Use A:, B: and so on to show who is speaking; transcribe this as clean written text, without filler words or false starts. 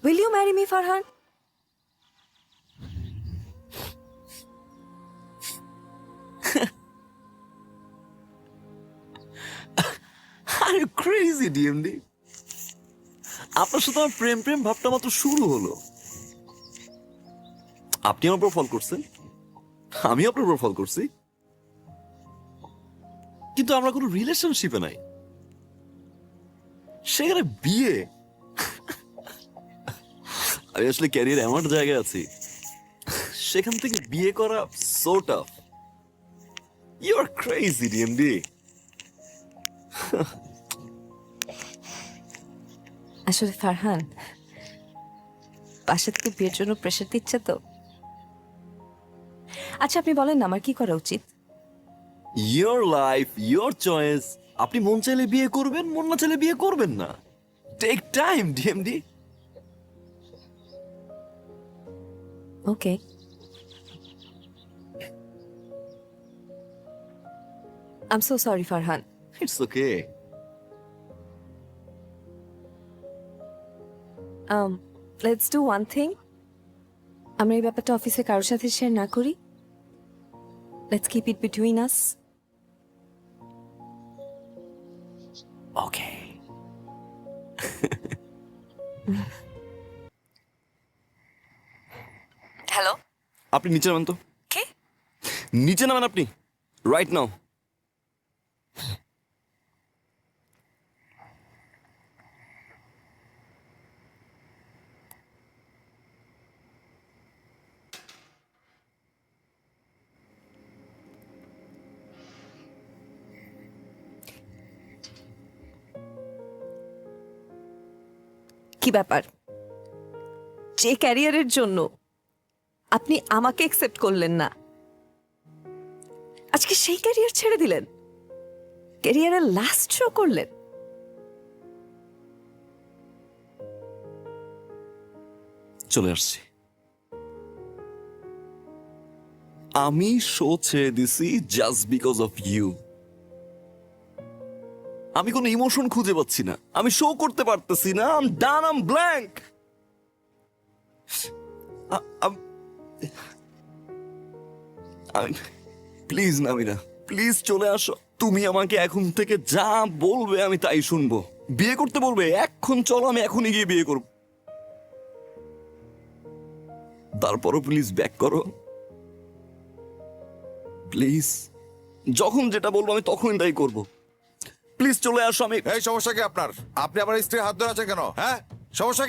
A: Will you marry me, Farhan?
B: Are you crazy, DMD? আপনার সাথে আমার প্রেম প্রেম ভাবটা মাত্র শুরু হলো। আপনি আমার উপর ফল করছেন, আমি আপনার উপর ফল করছি, কিন্তু আমরা কোনো রিলেশনশিপে নাই। সেখানে বিয়ে, আমি আসলে ক্যারিয়ার এমন একটা জায়গায় আছি, সেখান থেকে বিয়ে করা so tough. You are crazy, DMD.
A: আসলে ফারহান, বাসা থেকে বিয়ের জন্য প্রেশার দিচ্ছে তো। আচ্ছা আপনি বলেন না আমার কি করা উচিত?
B: Your life, your choice. আপনি মন চাইলে বিয়ে করবেন, মন না চাইলে বিয়ে করবেন না। Take time, DMD.
A: Okay. I'm so sorry, Farhan.
B: It's okay.
A: Let's do one thing. আমরা এই ব্যাপারটা অফিসে কারোর সাথে শেয়ার না করি। Let's keep it between us.
B: Okay.
A: Hello,
B: আপনি নিচে নামেন তো,
A: কে?
B: নিচে নামেন আপনি, রাইট নাও।
A: কি ব্যাপার? যে ক্যারিয়ারের জন্য আপনি আমাকে একসেপ্ট করলেন না, আজকে সেই ক্যারিয়ার ছেড়ে দিলেন, ক্যারিয়ারের লাস্ট শো করলেন।
B: চলে আসছি। আমি শো ছেড়ে দিছি জাস্ট বিকজ অফ ইউ। আমি কোনো ইমোশন খুঁজে পাচ্ছি না, আমি শো করতে পারতেছি না। আম ডান, আম ব্ল্যাঙ্ক। প্লিজ নামিরা, প্লিজ চলে আসো। তুমি আমাকে এখন থেকে যা বলবে আমি তাই শুনবো। বিয়ে করতে বলবে এখন, চলো আমি এখনই গিয়ে বিয়ে করব। তারপরও প্লিজ ব্যাক করো, প্লিজ। যখন যেটা বলবো আমি তখনই তাই করব। প্লিজ চলে আসো। আমি
C: এই সমস্যা কি আপনার? আপনি আমার স্ত্রীর হাত ধরে আছেন কেন? হ্যাঁ, সমস্যা কি?